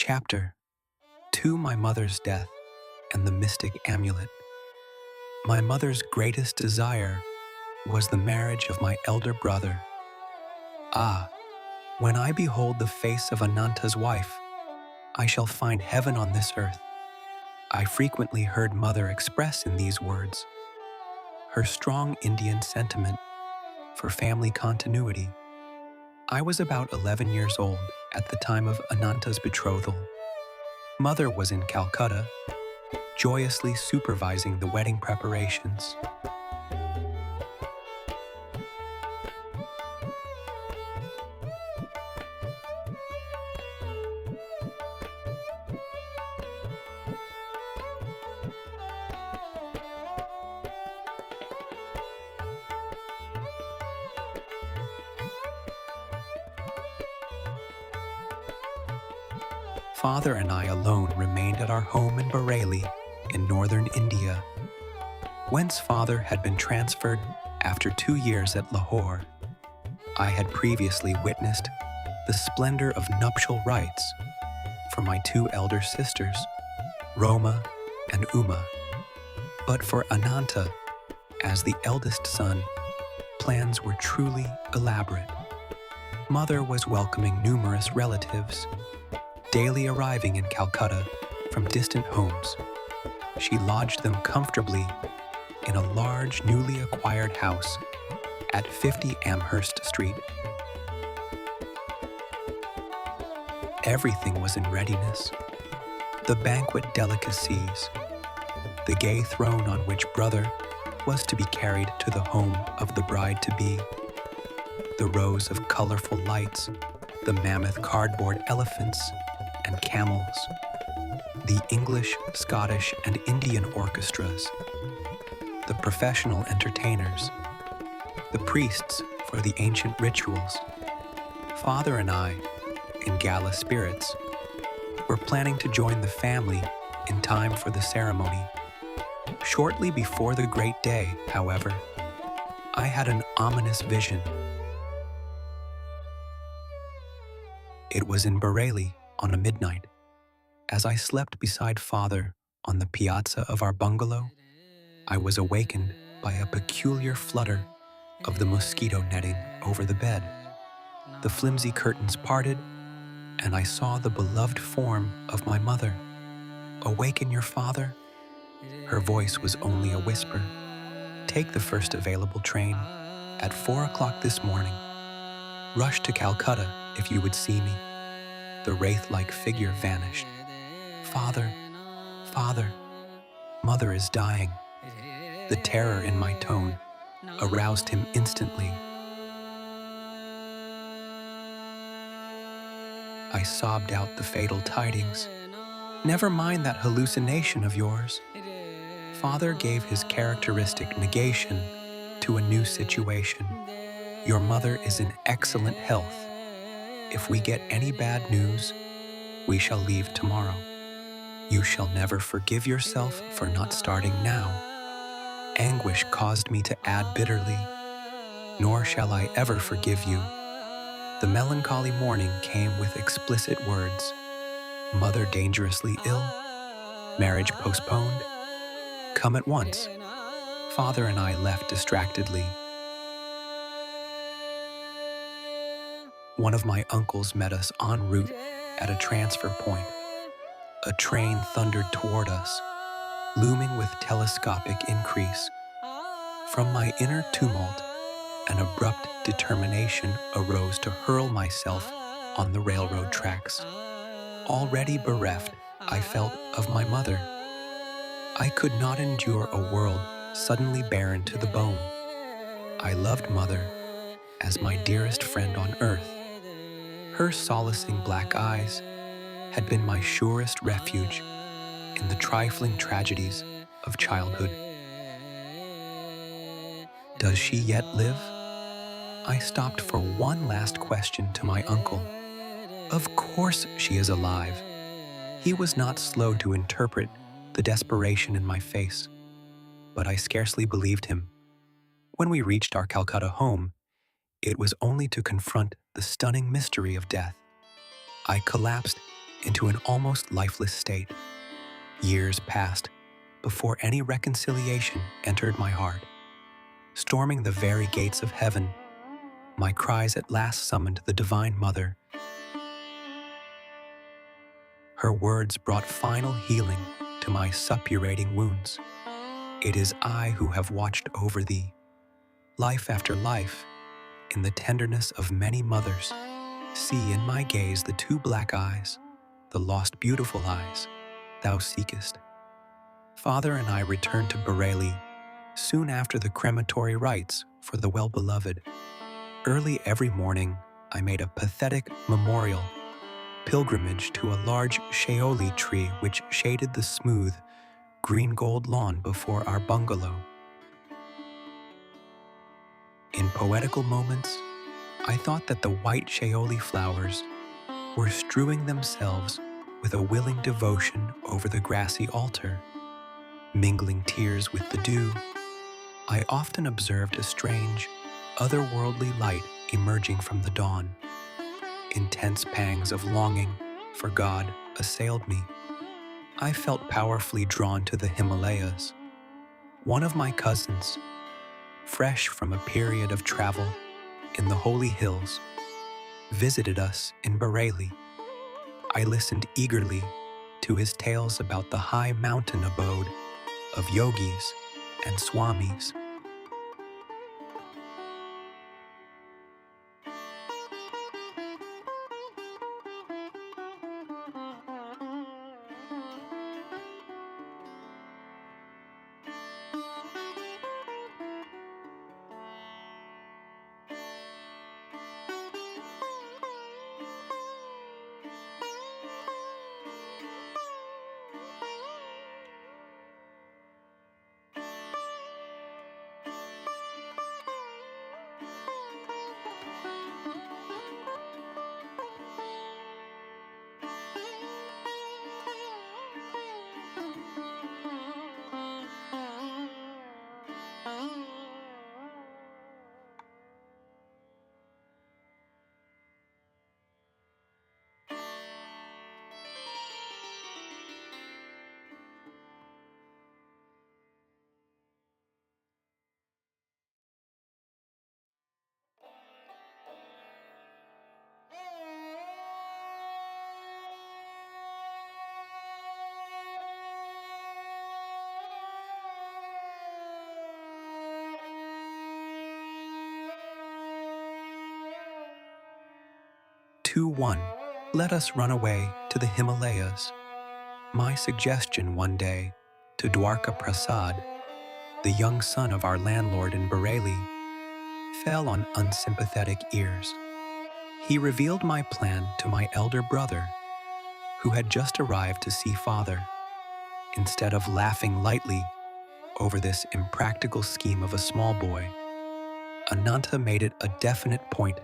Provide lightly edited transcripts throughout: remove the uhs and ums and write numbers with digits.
Chapter To My Mother's Death and the Mystic Amulet. My mother's greatest desire was the marriage of my elder brother. Ah, when I behold the face of Ananta's wife, I shall find heaven on this earth. I frequently heard mother express in these words her strong Indian sentiment for family continuity. I was about 11 years old at the time of Ananta's betrothal. Mother was in Calcutta, joyously supervising the wedding preparations. Father and I alone remained at our home in Bareilly, in northern India, whence father had been transferred after 2 years at Lahore. I had previously witnessed the splendor of nuptial rites for my 2 elder sisters, Roma and Uma. But for Ananta, as the eldest son, plans were truly elaborate. Mother was welcoming numerous relatives, daily arriving in Calcutta from distant homes. She lodged them comfortably in a large newly acquired house at 50 Amherst Street. Everything was in readiness. The banquet delicacies, the gay throne on which brother was to be carried to the home of the bride-to-be, the rows of colorful lights, the mammoth cardboard elephants and camels, the English, Scottish, and Indian orchestras, the professional entertainers, the priests for the ancient rituals. Father and I, in gala spirits, were planning to join the family in time for the ceremony. Shortly before the great day, however, I had an ominous vision. It was in Bareilly on a midnight. As I slept beside father on the piazza of our bungalow, I was awakened by a peculiar flutter of the mosquito netting over the bed. The flimsy curtains parted, and I saw the beloved form of my mother. "Awaken your father?" Her voice was only a whisper. "Take the first available train at 4 o'clock this morning. Rush to Calcutta if you would see me." The wraith-like figure vanished. "Father, father, mother is dying." The terror in my tone aroused him instantly. I sobbed out the fatal tidings. "Never mind that hallucination of yours." Father gave his characteristic negation to a new situation. "Your mother is in excellent health. If we get any bad news, we shall leave tomorrow. You shall never forgive yourself for not starting now." Anguish caused me to add bitterly, "Nor shall I ever forgive you." The melancholy morning came with explicit words: "Mother dangerously ill, marriage postponed. Come at once." Father and I left distractedly. One of my uncles met us en route at a transfer point. A train thundered toward us, looming with telescopic increase. From my inner tumult, an abrupt determination arose to hurl myself on the railroad tracks. Already bereft, I felt of my mother. I could not endure a world suddenly barren to the bone. I loved mother as my dearest friend on earth. Her solacing black eyes had been my surest refuge in the trifling tragedies of childhood. Does she yet live? I stopped for one last question to my uncle. Of course she is alive. He was not slow to interpret the desperation in my face, but I scarcely believed him. When we reached our Calcutta home, it was only to confront the stunning mystery of death. I collapsed into an almost lifeless state. Years passed before any reconciliation entered my heart. Storming the very gates of heaven, my cries at last summoned the Divine Mother. Her words brought final healing to my suppurating wounds. It is I who have watched over thee, life after life, in the tenderness of many mothers. See in my gaze the two black eyes, the lost beautiful eyes thou seekest. Father and I returned to Bareilly soon after the crematory rites for the well-beloved. Early every morning, I made a pathetic memorial pilgrimage to a large shaoli tree which shaded the smooth, green-gold lawn before our bungalow. In poetical moments, I thought that the white shaoli flowers were strewing themselves with a willing devotion over the grassy altar. Mingling tears with the dew, I often observed a strange, otherworldly light emerging from the dawn. Intense pangs of longing for God assailed me. I felt powerfully drawn to the Himalayas. One of my cousins, fresh from a period of travel in the holy hills, visited us in Bareilly. I listened eagerly to his tales about the high mountain abode of yogis and swamis. One, let us run away to the Himalayas. My suggestion one day to Dwarka Prasad, the young son of our landlord in Bareilly, fell on unsympathetic ears. He revealed my plan to my elder brother, who had just arrived to see father. Instead of laughing lightly over this impractical scheme of a small boy, Ananta made it a definite point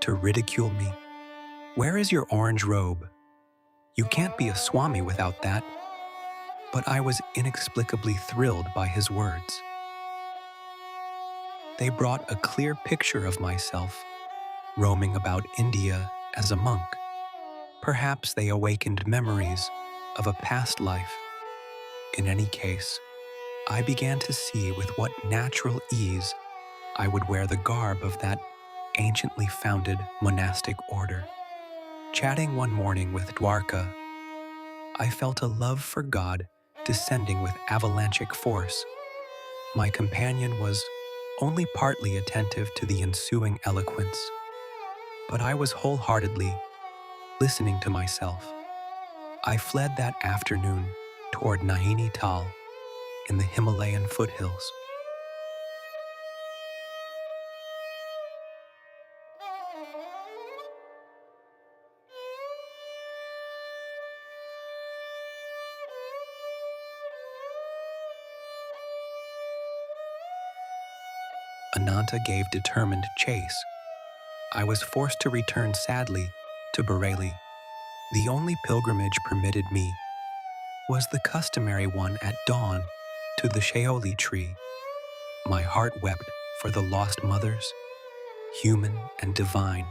to ridicule me. Where is your orange robe? You can't be a Swami without that. But I was inexplicably thrilled by his words. They brought a clear picture of myself, roaming about India as a monk. Perhaps they awakened memories of a past life. In any case, I began to see with what natural ease I would wear the garb of that anciently founded monastic order. Chatting one morning with Dwarka, I felt a love for God descending with avalanchic force. My companion was only partly attentive to the ensuing eloquence, but I was wholeheartedly listening to myself. I fled that afternoon toward Naini Tal in the Himalayan foothills. Ananta gave determined chase. I was forced to return sadly to Bareilly. The only pilgrimage permitted me was the customary one at dawn to the shaoli tree. My heart wept for the lost mothers, human and divine.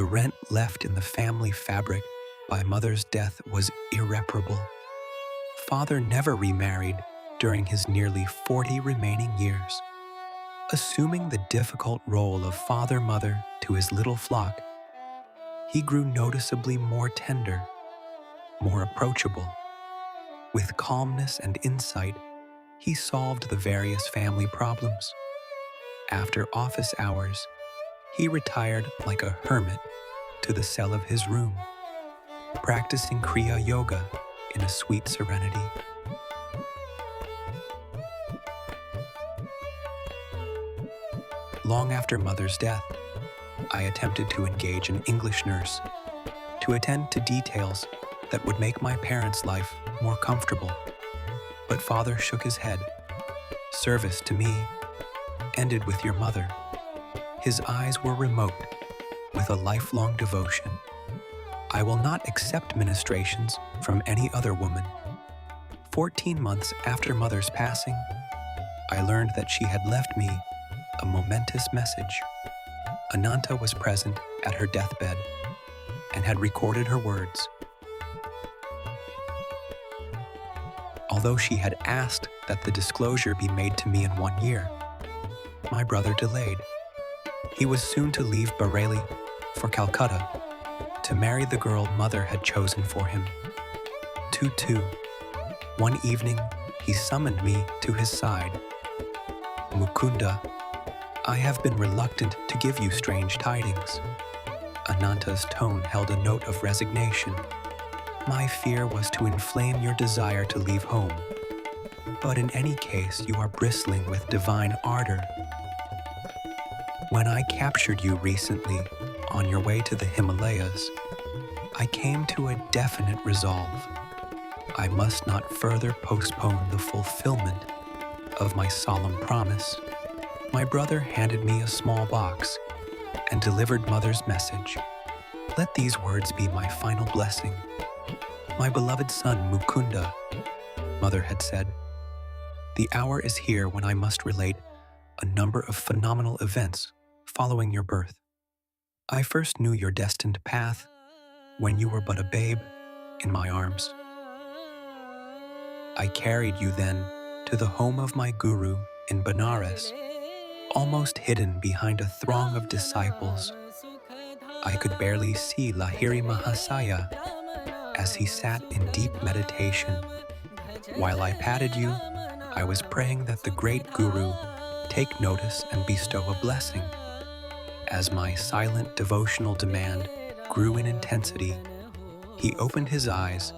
The rent left in the family fabric by mother's death was irreparable. Father never remarried during his nearly 40 remaining years. Assuming the difficult role of father-mother to his little flock, he grew noticeably more tender, more approachable. With calmness and insight, he solved the various family problems. After office hours, he retired like a hermit to the cell of his room, practicing Kriya Yoga in a sweet serenity. Long after mother's death, I attempted to engage an English nurse to attend to details that would make my parents' life more comfortable. But father shook his head. Service to me ended with your mother. His eyes were remote, with a lifelong devotion. I will not accept ministrations from any other woman. 14 months after mother's passing, I learned that she had left me a momentous message. Ananta was present at her deathbed and had recorded her words. Although she had asked that the disclosure be made to me in 1 year, my brother delayed. He was soon to leave Bareilly for Calcutta to marry the girl mother had chosen for him. Tutu. One evening, he summoned me to his side. Mukunda, I have been reluctant to give you strange tidings. Ananta's tone held a note of resignation. My fear was to inflame your desire to leave home. But in any case, you are bristling with divine ardor. When I captured you recently on your way to the Himalayas, I came to a definite resolve. I must not further postpone the fulfillment of my solemn promise. My brother handed me a small box and delivered mother's message. Let these words be my final blessing. My beloved son Mukunda, mother had said, the hour is here when I must relate a number of phenomenal events following your birth. I first knew your destined path when you were but a babe in my arms. I carried you then to the home of my guru in Benares, almost hidden behind a throng of disciples. I could barely see Lahiri Mahasaya as he sat in deep meditation. While I patted you, I was praying that the great guru take notice and bestow a blessing. As my silent devotional demand grew in intensity, he opened his eyes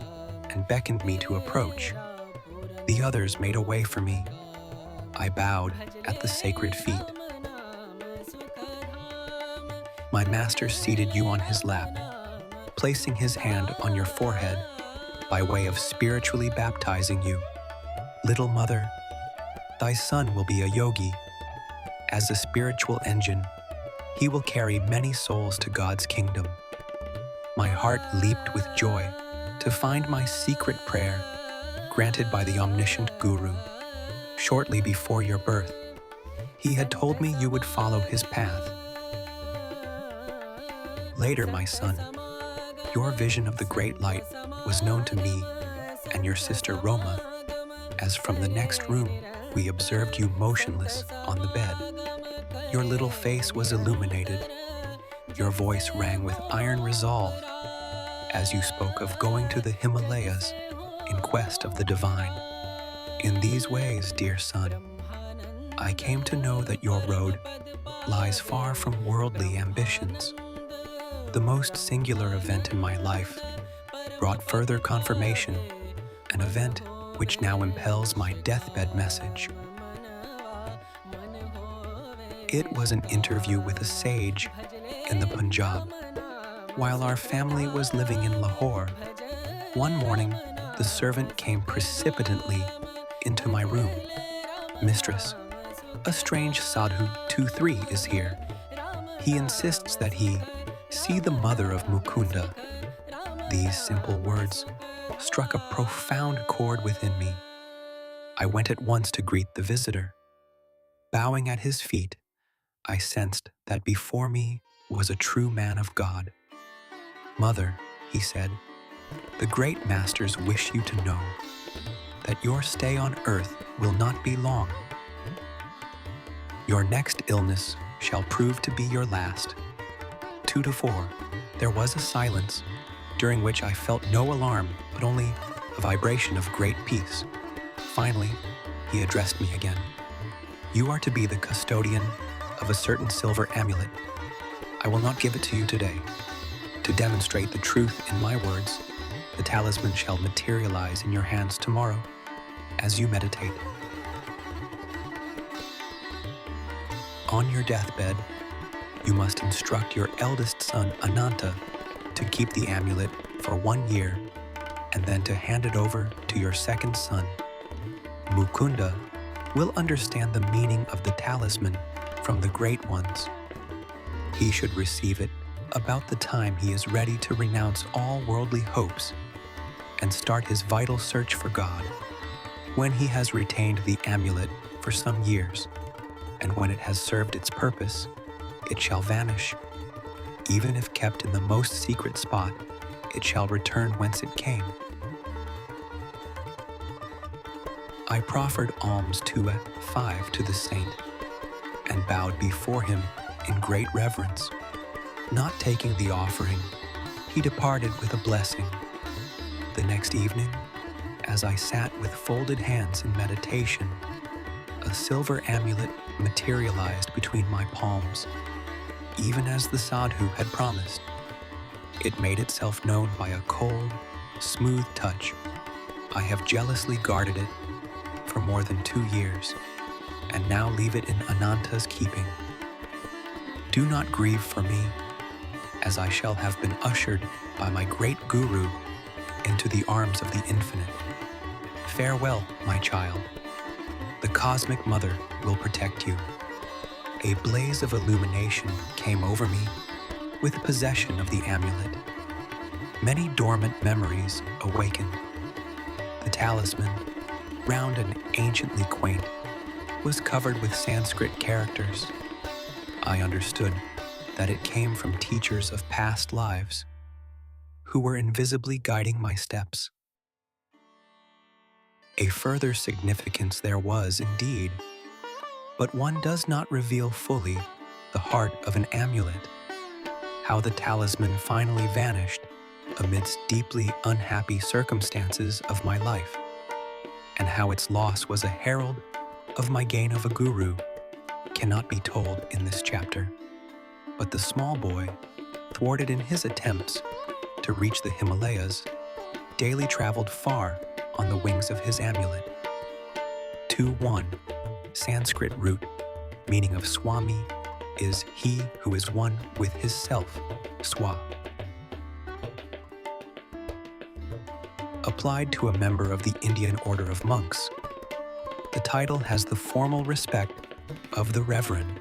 and beckoned me to approach. The others made a way for me. I bowed at the sacred feet. My master seated you on his lap, placing his hand on your forehead by way of spiritually baptizing you. Little mother, thy son will be a yogi. As a spiritual engine, he will carry many souls to God's kingdom. My heart leaped with joy to find my secret prayer granted by the omniscient guru. Shortly before your birth, he had told me you would follow his path. Later, my son, your vision of the great light was known to me and your sister Roma, as from the next room we observed you motionless on the bed. Your little face was illuminated. Your voice rang with iron resolve as you spoke of going to the Himalayas in quest of the divine. In these ways, dear son, I came to know that your road lies far from worldly ambitions. The most singular event in my life brought further confirmation, an event which now impels my deathbed message. It was an interview with a sage in the Punjab. While our family was living in Lahore, one morning the servant came precipitately into my room. Mistress, a strange sadhu 2-3 is here. He insists that he see the mother of Mukunda. These simple words struck a profound chord within me. I went at once to greet the visitor. Bowing at his feet, I sensed that before me was a true man of God. "Mother," he said, "the great masters wish you to know that your stay on earth will not be long. Your next illness shall prove to be your last." 2 to 4. There was a silence, during which I felt no alarm, but only a vibration of great peace. Finally, he addressed me again. "You are to be the custodian of a certain silver amulet. I will not give it to you today. To demonstrate the truth in my words, the talisman shall materialize in your hands tomorrow, as you meditate. On your deathbed, you must instruct your eldest son, Ananta, to keep the amulet for 1 year, and then to hand it over to your second son. Mukunda will understand the meaning of the talisman from the great ones. He should receive it about the time he is ready to renounce all worldly hopes and start his vital search for God. When he has retained the amulet for some years, and when it has served its purpose, it shall vanish. Even if kept in the most secret spot, it shall return whence it came." I proffered alms 2/5 to the saint and bowed before him in great reverence. Not taking the offering, he departed with a blessing. The next evening, as I sat with folded hands in meditation, a silver amulet materialized between my palms, even as the sadhu had promised. It made itself known by a cold, smooth touch. I have jealously guarded it for more than 2 years, and now leave it in Ananta's keeping. Do not grieve for me, as I shall have been ushered by my great guru into the arms of the infinite. Farewell, my child. The cosmic mother will protect you. A blaze of illumination came over me with possession of the amulet. Many dormant memories awakened. The talisman, round and anciently quaint, was covered with Sanskrit characters. I understood that it came from teachers of past lives who were invisibly guiding my steps. A further significance there was indeed, but one does not reveal fully the heart of an amulet. How the talisman finally vanished amidst deeply unhappy circumstances of my life, and how its loss was a herald of my gain of a guru, cannot be told in this chapter. But the small boy, thwarted in his attempts to reach the Himalayas, daily traveled far on the wings of his amulet. 2:1. Sanskrit root, meaning of Swami, is he who is one with his self, Swa. Applied to a member of the Indian order of monks, the title has the formal respect of the Reverend.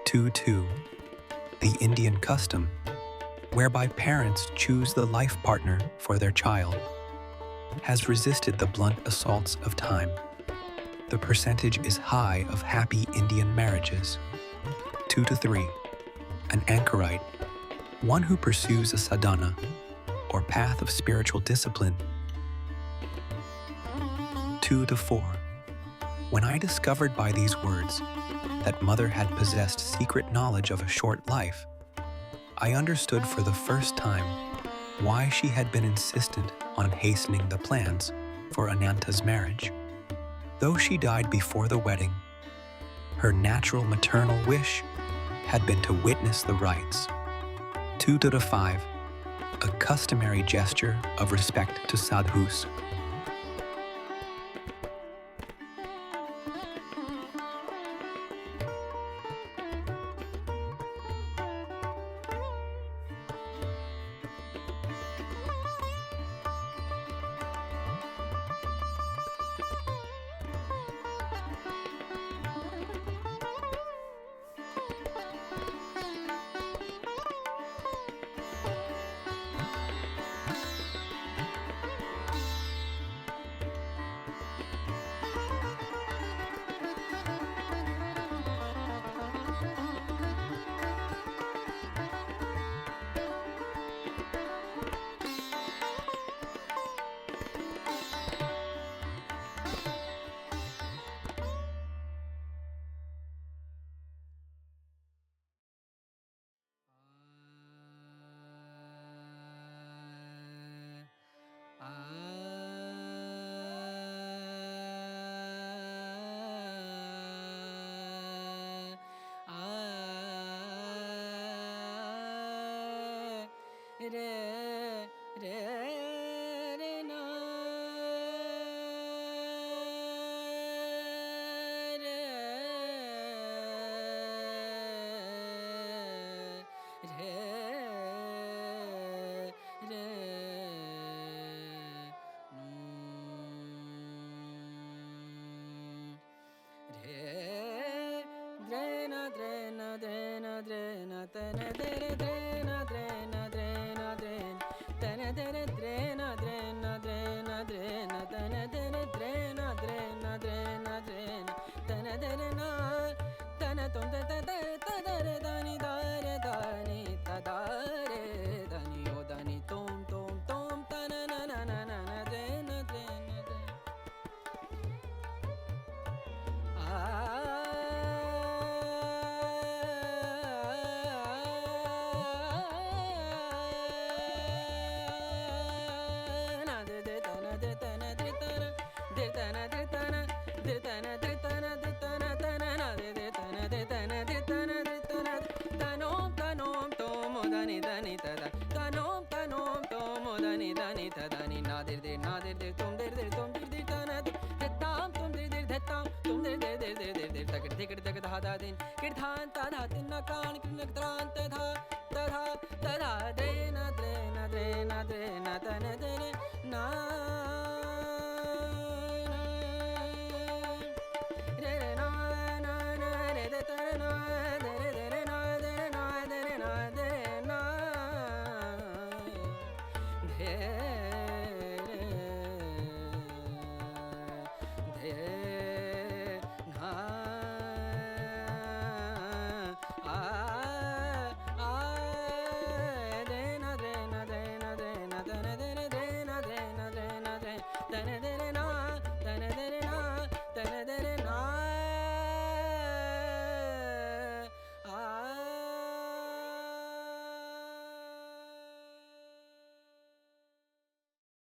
2:2. The Indian custom, whereby parents choose the life partner for their child, has resisted the blunt assaults of time. The percentage is high of happy Indian marriages. 2-3. An anchorite, one who pursues a sadhana, or path of spiritual discipline. 2-4. When I discovered by these words that Mother had possessed secret knowledge of a short life, I understood for the first time why she had been insistent on hastening the plans for Ananta's marriage. Though she died before the wedding, her natural maternal wish had been to witness the rites. 2-5. A customary gesture of respect to sadhus. re re re na re re re nu re drena drena drena drena tana dere drena drena drena drena tana dere drena drena drena drena tana dere drena drena drena drena tana dere na tana tom de tadare dani dare dani tadare dani o dani tom tom tom tana na na na na na drena drena drena tadani nadir de nadir de tom der der tom der der tana de tam tom der der tam tom der der der der der tak tik tak da da din kir than ta da tin na kan kir nak tran ta tha ta tha de na de na de na de na ta na de na